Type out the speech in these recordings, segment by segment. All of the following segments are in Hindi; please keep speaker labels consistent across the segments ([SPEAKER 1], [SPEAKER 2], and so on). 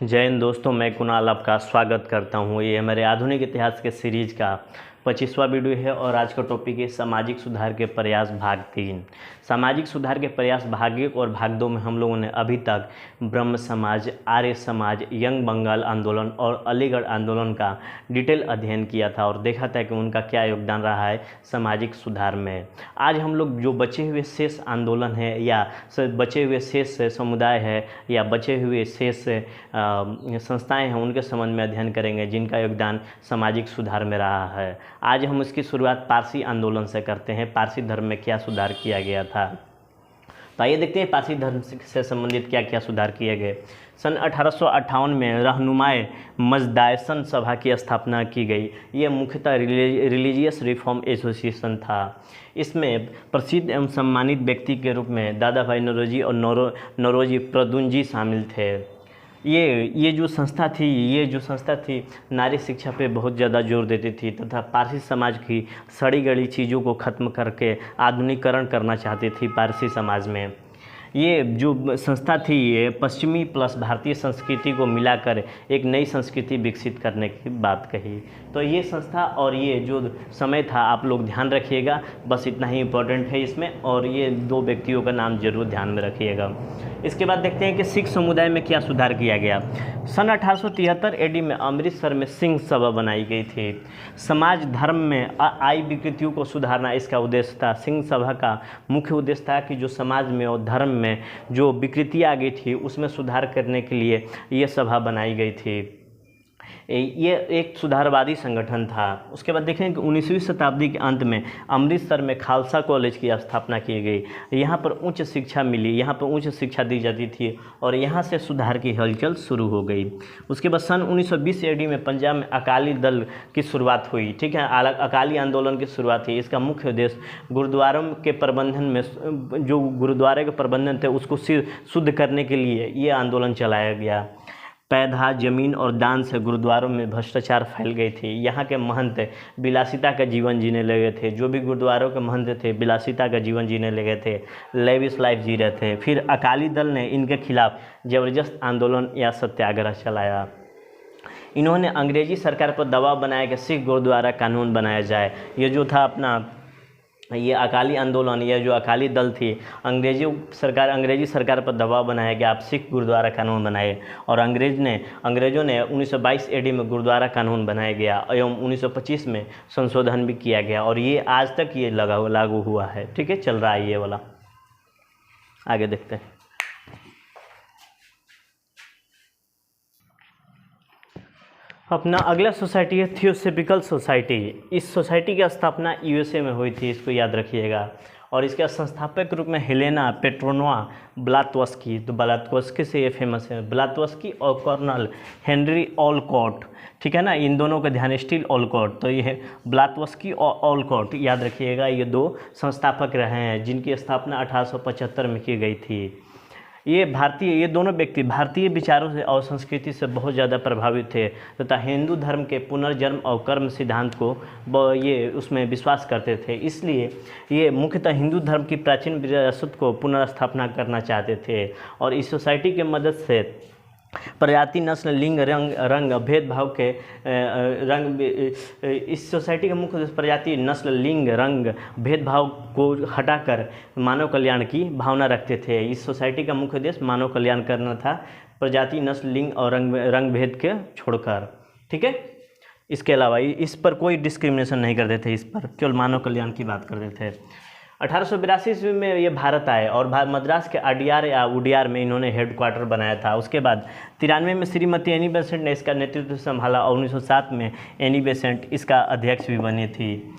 [SPEAKER 1] जय हिंद दोस्तों, मैं कुणाल आपका स्वागत करता हूँ। ये हमारे आधुनिक इतिहास के सीरीज का 25वां वीडियो है और आज का टॉपिक है सामाजिक सुधार के प्रयास भाग 3। सामाजिक सुधार के प्रयास भाग 1 और भाग 2 में हम लोगों ने अभी तक ब्रह्म समाज, आर्य समाज, यंग बंगाल आंदोलन और अलीगढ़ आंदोलन का डिटेल अध्ययन किया था और देखा था कि उनका क्या योगदान रहा है सामाजिक सुधार में। आज हम लोग जो बचे हुए शेष आंदोलन है या बचे हुए शेष समुदाय है या बचे हुए शेष संस्थाएं हैं उनके संबंध में अध्ययन करेंगे जिनका योगदान सामाजिक सुधार में रहा है। आज हम इसकी शुरुआत पारसी आंदोलन से करते हैं। पारसी धर्म में क्या सुधार किया गया था, तो आइए देखते हैं पारसी धर्म से संबंधित क्या क्या सुधार किए गए। सन 1858 में रहनुमाए मजदायसन सभा की स्थापना की गई। ये मुख्यतः रिलीजियस रिफॉर्म एसोसिएशन था। इसमें प्रसिद्ध एवं सम्मानित व्यक्ति के रूप में दादा भाई नौरोजी और नौरोजी प्रदुंजी शामिल थे। ये जो संस्था थी नारी शिक्षा पे बहुत ज़्यादा जोर देती थी तथा पारसी समाज की सड़ी गली चीज़ों को ख़त्म करके आधुनिकीकरण करना चाहती थी। पारसी समाज में ये जो संस्था थी ये पश्चिमी प्लस भारतीय संस्कृति को मिलाकर एक नई संस्कृति विकसित करने की बात कही। तो ये संस्था और ये जो समय था आप लोग ध्यान रखिएगा, बस इतना ही इम्पोर्टेंट है इसमें, और ये दो व्यक्तियों का नाम जरूर ध्यान में रखिएगा। इसके बाद देखते हैं कि सिख समुदाय में क्या सुधार किया गया। सन 1873 एडी में अमृतसर में सिंह सभा बनाई गई थी। समाज धर्म में आई विकृतियों को सुधारना इसका उद्देश्य था। सिंह सभा का मुख्य उद्देश्य था कि जो समाज में और धर्म में जो विकृतियाँ आ गई थी उसमें सुधार करने के लिए ये सभा बनाई गई थी। ये एक सुधारवादी संगठन था। उसके बाद देखें कि 19वीं शताब्दी के अंत में अमृतसर में खालसा कॉलेज की स्थापना की गई। यहाँ पर उच्च शिक्षा मिली, यहाँ पर उच्च शिक्षा दी जाती थी और यहाँ से सुधार की हलचल शुरू हो गई। उसके बाद सन 1920 एडी में पंजाब में अकाली दल की शुरुआत हुई। ठीक है, अकाली आंदोलन की शुरुआत हुई। इसका मुख्य उद्देश्य गुरुद्वारों के प्रबंधन में जो गुरुद्वारे के प्रबंधन थे उसको शुद्ध करने के लिए ये आंदोलन चलाया गया। पैदा, जमीन और दान से गुरुद्वारों में भ्रष्टाचार फैल गई थी। यहाँ के महंत विलासिता का जीवन जीने लगे थे। जो भी गुरुद्वारों के महंत थे विलासिता का जीवन जीने लगे थे, लेविश लाइफ जी रहे थे। फिर अकाली दल ने इनके खिलाफ ज़बरदस्त आंदोलन या सत्याग्रह चलाया। इन्होंने अंग्रेजी सरकार पर दबाव बनाया कि सिख गुरुद्वारा कानून बनाया जाए। ये जो था अपना ये अकाली आंदोलन, यह जो अकाली दल थी अंग्रेजी सरकार पर दबाव बनाया कि आप सिख गुरुद्वारा कानून बनाए और अंग्रेज़ों ने 1922 एडी में गुरुद्वारा कानून बनाया गया एवं 1925 में संशोधन भी किया गया और ये आज तक ये लागू हुआ है। ठीक है, चल रहा है ये वाला। आगे देखते हैं। अपना अगला सोसाइटी है थियोसॉफिकल सोसाइटी। इस सोसाइटी की स्थापना यूएसए में हुई थी, इसको याद रखिएगा। और इसके संस्थापक के रूप में हेलेना पेट्रोनोवा ब्लात्वस्की, तो ब्लात्वस्की से ये फेमस है। ब्लात्वस्की और कर्नल हेनरी ऑलकॉट, ठीक है ना, इन दोनों का ध्यान, स्टील ऑलकॉट, तो ये है ब्लात्वस्की और ऑलकॉट, याद रखिएगा। ये दो संस्थापक रहे हैं जिनकी स्थापना 1875 में की गई थी। ये दोनों व्यक्ति भारतीय विचारों से और संस्कृति से बहुत ज़्यादा प्रभावित थे तथा हिंदू धर्म के पुनर्जन्म और कर्म सिद्धांत को ये उसमें विश्वास करते थे। इसलिए ये मुख्यतः हिंदू धर्म की प्राचीन विरासत को पुनर्स्थापना करना चाहते थे और इस सोसाइटी की मदद से प्रजाति, नस्ल, लिंग, रंग भेदभाव के इस सोसाइटी का मुख्य उद्देश्य प्रजाति, नस्ल, लिंग, रंग भेदभाव को हटाकर मानव कल्याण की भावना रखते थे। इस सोसाइटी का मुख्य उद्देश्य मानव कल्याण करना था, प्रजाति, नस्ल, लिंग और रंग भेद के छोड़कर। ठीक है, इसके अलावा इस पर कोई डिस्क्रिमिनेशन नहीं करते थे, इस पर केवल मानव कल्याण की बात करते थे। 1882 ईस्वी में ये भारत आए और मद्रास के अडियार या उडियार में इन्होंने हेडक्वार्टर बनाया था। उसके बाद 93 में श्रीमती एनी बेसेंट ने इसका नेतृत्व संभाला और 1907 में एनी बेसेंट इसका अध्यक्ष भी बनी थी।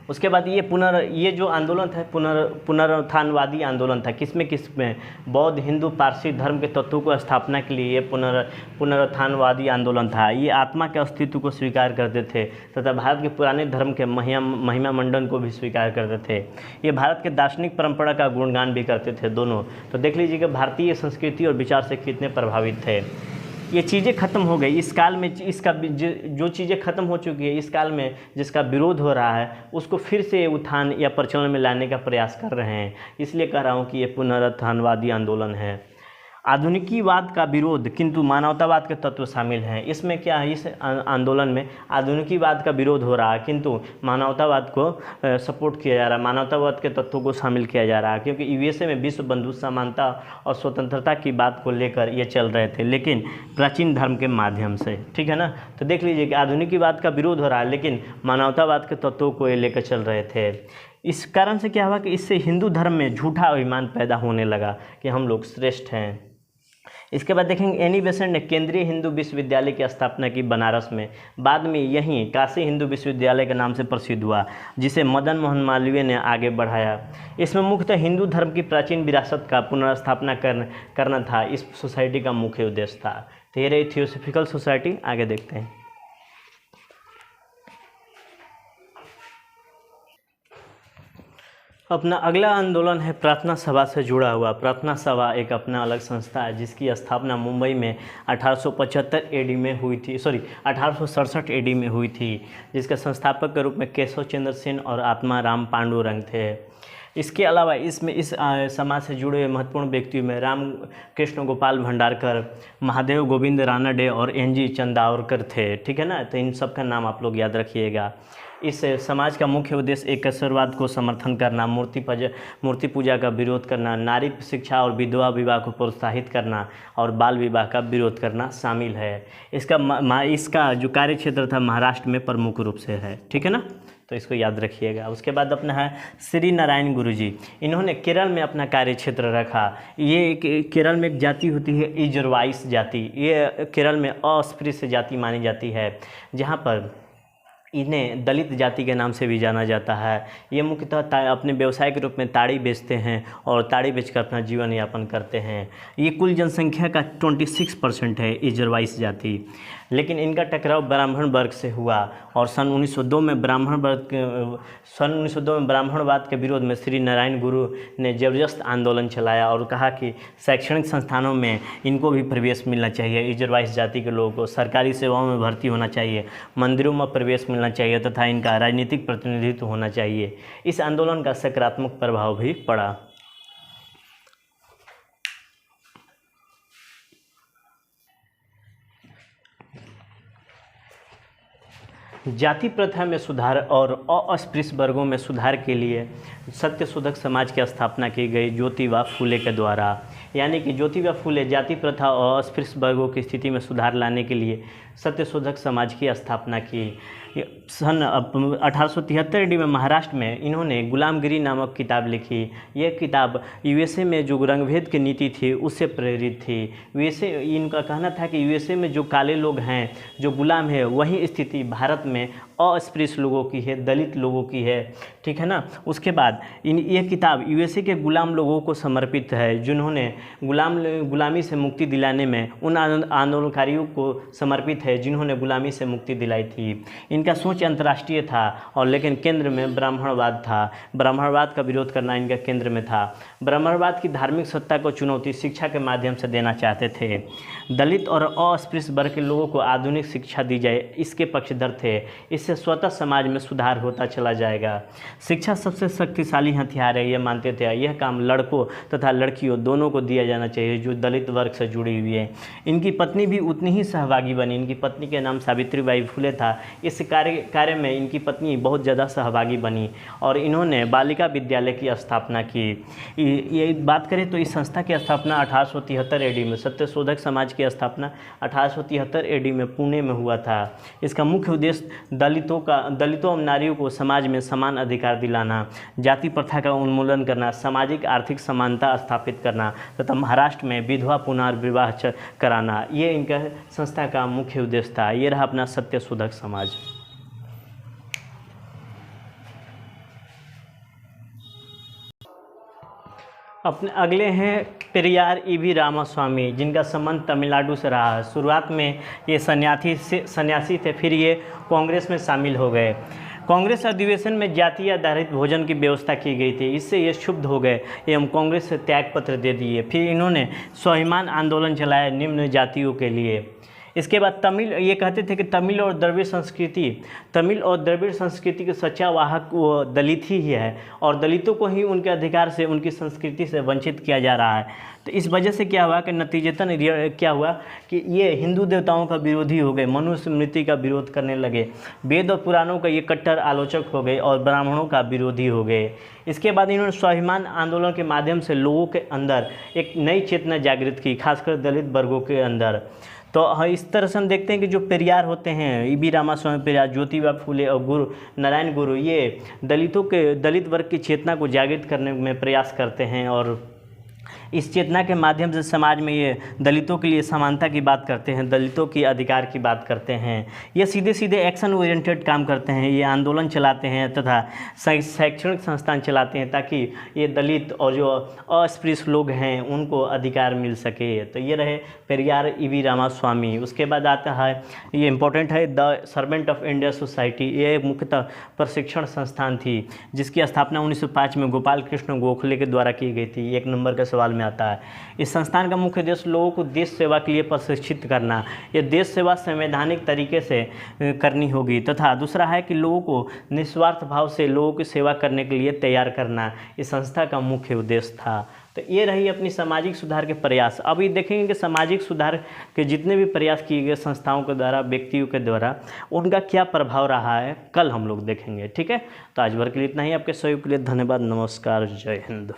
[SPEAKER 1] उसके बाद ये जो आंदोलन था पुनरुत्थानवादी आंदोलन था। किसमें बौद्ध, हिंदू, पारसी धर्म के तत्वों को स्थापना के लिए ये पुनरुत्थानवादी आंदोलन था। ये आत्मा के अस्तित्व को स्वीकार करते थे तथा भारत के पुराने धर्म के महिमा मंडन को भी स्वीकार करते थे। ये भारत के दार्शनिक परंपरा का गुणगान भी करते थे दोनों। तो देख लीजिए कि भारतीय संस्कृति और विचार से कितने प्रभावित थे। ये चीज़ें ख़त्म हो गई इस काल में। इसका जो चीज़ें ख़त्म हो चुकी है इस काल में, जिसका विरोध हो रहा है उसको फिर से उत्थान या प्रचलन में लाने का प्रयास कर रहे हैं। इसलिए कह रहा हूँ कि ये पुनरुत्थानवादी आंदोलन है। आधुनिकीवाद का विरोध किंतु मानवतावाद के तत्व शामिल हैं। इसमें क्या है, इस आंदोलन में आधुनिकीवाद का विरोध हो रहा है किंतु मानवतावाद को सपोर्ट किया जा रहा है, मानवतावाद के तत्वों को शामिल किया जा रहा है, क्योंकि यूएसए में विश्व बंधुत्व, समानता और स्वतंत्रता की बात को लेकर ये चल रहे थे, लेकिन प्राचीन धर्म के माध्यम से। ठीक है ना। तो देख लीजिए कि आधुनिकीवाद का विरोध हो रहा है लेकिन मानवतावाद के तत्वों को ये लेकर चल रहे थे। इस कारण से क्या हुआ कि इससे हिंदू धर्म में झूठा अभिमान पैदा होने लगा कि हम लोग श्रेष्ठ हैं। इसके बाद देखेंगे एनी बेसेंट ने केंद्रीय हिंदू विश्वविद्यालय की स्थापना की बनारस में। बाद में यहीं काशी हिंदू विश्वविद्यालय के नाम से प्रसिद्ध हुआ, जिसे मदन मोहन मालवीय ने आगे बढ़ाया। इसमें मुख्यतः हिंदू धर्म की प्राचीन विरासत का पुनर्स्थापना करना था, इस सोसाइटी का मुख्य उद्देश्य था। तो ये रही थियोसॉफिकल सोसाइटी। आगे देखते हैं। अपना अगला आंदोलन है प्रार्थना सभा से जुड़ा हुआ। प्रार्थना सभा एक अपना अलग संस्था है जिसकी स्थापना मुंबई में 1875 एडी में हुई थी, 1867 एडी में हुई थी, जिसके संस्थापक के रूप में केशव चंद्र सेन और आत्मा राम पांडुरंग थे। इसके अलावा इसमें इस समाज से जुड़े हुए महत्वपूर्ण व्यक्तियों में राम कृष्ण गोपाल भंडारकर, महादेव गोविंद रानडे और एन.जी. चंदावरकर थे। ठीक है ना। तो इन सब का नाम आप लोग याद रखिएगा। इस समाज का मुख्य उद्देश्य एकेश्वरवाद को समर्थन करना, मूर्ति पूजा का विरोध करना, नारी शिक्षा और विधवा विवाह को प्रोत्साहित करना और बाल विवाह का विरोध करना शामिल है। इसका जो कार्य क्षेत्र था महाराष्ट्र में प्रमुख रूप से है। ठीक है ना। तो इसको याद रखिएगा। उसके बाद अपना है श्री नारायण गुरुजी। इन्होंने केरल में अपना कार्य क्षेत्र रखा। ये केरल में एक जाति होती है इजरवाइस जाति। ये केरल में अस्पृश्य जाति मानी जाती है, जहाँ पर इन्हें दलित जाति के नाम से भी जाना जाता है। ये मुख्यतः अपने व्यवसाय के रूप में ताड़ी बेचते हैं और ताड़ी बेचकर अपना जीवन यापन करते हैं। ये कुल जनसंख्या का 26% है इजरवाइस जाति, लेकिन इनका टकराव ब्राह्मण वर्ग से हुआ और सन 1902 में ब्राह्मणवाद के विरोध में श्री नारायण गुरु ने जबरदस्त आंदोलन चलाया और कहा कि शैक्षणिक संस्थानों में इनको भी प्रवेश मिलना चाहिए, इजरवाइस जाति के लोगों को सरकारी सेवाओं में भर्ती होना चाहिए, मंदिरों में प्रवेश मिलना चाहिए तथा इनका राजनीतिक प्रतिनिधित्व होना चाहिए। इस आंदोलन का सकारात्मक प्रभाव भी पड़ा। जाति प्रथा में सुधार और अस्पृश्य वर्गों में सुधार के लिए सत्यशोधक समाज की स्थापना की गई ज्योतिबा फुले के द्वारा। यानी कि ज्योतिबा फुले जाति प्रथा और अस्पृश्य वर्गों की स्थिति में सुधार लाने के लिए सत्यशोधक समाज की स्थापना की। सन 1873 ईस्वी में महाराष्ट्र में इन्होंने गुलामगिरी नामक किताब लिखी। यह किताब यूएसए में जो रंगभेद की नीति थी उससे प्रेरित थी। यूएसए, इनका कहना था कि यूएसए में जो काले लोग हैं, जो गुलाम है, वही स्थिति भारत में अस्पृश्य लोगों की है, दलित लोगों की है। ठीक है ना। उसके बाद यह किताब यूएसए के गुलाम लोगों को समर्पित है, जिन्होंने गुलामी से मुक्ति दिलाने में, उन आंदोलनकारियों को समर्पित है जिन्होंने गुलामी से मुक्ति दिलाई थी। इनका सोच अंतर्राष्ट्रीय था और लेकिन केंद्र में ब्राह्मणवाद था। ब्राह्मणवाद का विरोध करना इनका केंद्र में था। ब्राह्मणवाद की धार्मिक सत्ता को चुनौती शिक्षा के माध्यम से देना चाहते थे। दलित और अस्पृश्य वर्ग के लोगों को आधुनिक शिक्षा दी जाए, इसके पक्षधर थे। इससे स्वतः समाज में सुधार होता चला जाएगा। शिक्षा सबसे शक्तिशाली हथियार है, ये मानते थे। यह काम लड़कों तथा लड़कियों दोनों को दिया जाना चाहिए जो दलित वर्ग से जुड़ी हुई है। इनकी पत्नी भी उतनी ही सहभागी बनी। इनकी पत्नी के नाम सावित्रीबाई फुले था। इस कार्य में इनकी पत्नी बहुत ज़्यादा सहभागी बनी और इन्होंने बालिका विद्यालय की स्थापना की। ये बात करें तो इस संस्था की स्थापना 1873 एडी में, सत्यशोधक समाज की स्थापना 1873 एडी में पुणे में हुआ था। इसका मुख्य उद्देश्य दलितों और नारियों को समाज में समान अधिकार दिलाना, जाति प्रथा का उन्मूलन करना, सामाजिक आर्थिक समानता स्थापित करना तथा महाराष्ट्र में विधवा पुनर्विवाह कराना, ये इनका संस्था का मुख्य उद्देश्य था। ये रहा अपना सत्यशोधक समाज। अपने अगले हैं पेरियार ईवी रामास्वामी, जिनका संबंध तमिलनाडु से रहा है। शुरुआत में ये सन्यासी थे, फिर ये कांग्रेस में शामिल हो गए। कांग्रेस अधिवेशन में जाति आधारित भोजन की व्यवस्था की गई थी। इससे ये क्षुब्ध हो गए एवं कांग्रेस से त्याग पत्र दे दिए। फिर इन्होंने स्वाभिमान आंदोलन चलाया निम्न जातियों के लिए। इसके बाद तमिल, ये कहते थे कि तमिल और द्रविड़ संस्कृति के सच्चा वाहक वो दलित ही है और दलितों को ही उनके अधिकार से, उनकी संस्कृति से वंचित किया जा रहा है। तो इस वजह से क्या हुआ कि नतीजतन क्या हुआ कि ये हिंदू देवताओं का विरोधी हो गए, मनुस्मृति का विरोध करने लगे, वेद और पुराणों का ये कट्टर आलोचक हो गए और ब्राह्मणों का विरोधी हो गए। इसके बाद इन्होंने स्वाभिमान आंदोलन के माध्यम से लोगों के अंदर एक नई चेतना जागृत की, खासकर दलित वर्गों के अंदर। तो इस तरह से हम देखते हैं कि जो पेरियार होते हैं, ईवी रामास्वामी पेरियार, ज्योतिबा फुले और गुरु नारायण गुरु, ये दलित वर्ग की चेतना को जागृत करने में प्रयास करते हैं और इस चेतना के माध्यम से समाज में ये दलितों के लिए समानता की बात करते हैं, दलितों की अधिकार की बात करते हैं। ये सीधे सीधे एक्शन ओरिएंटेड काम करते हैं, ये आंदोलन चलाते हैं तथा शैक्षणिक संस्थान चलाते हैं ताकि ये दलित और जो अस्पृश्य लोग हैं उनको अधिकार मिल सके। तो ये रहे पेरियार ईवी रामास्वामी। उसके बाद आता है, ये इम्पोर्टेंट है, the servant of India society. ये मुख्यतः प्रशिक्षण संस्थान थी जिसकी स्थापना 1905 में गोपाल कृष्ण गोखले के द्वारा की गई थी। 1 नंबर के सवाल में आता है। इस संस्थान का मुख्य उद्देश्य लोगों को देश सेवा के लिए प्रशिक्षित करना। ये देश सेवा संवैधानिक तरीके से करनी होगी तथा दूसरा है कि लोगों को निस्वार्थ भाव से लोगों की सेवा करने के लिए तैयार करना, इस संस्था का मुख्य उद्देश्य था। तो ये रही अपनी सामाजिक सुधार के प्रयास। अभी देखेंगे कि सामाजिक सुधार के जितने भी प्रयास किए गए संस्थाओं के द्वारा, व्यक्तियों के द्वारा, उनका क्या प्रभाव रहा है कल हम लोग देखेंगे। ठीक है, तो आज भर के लिए इतना ही। आपके सहयोग के लिए धन्यवाद। नमस्कार, जय हिंद।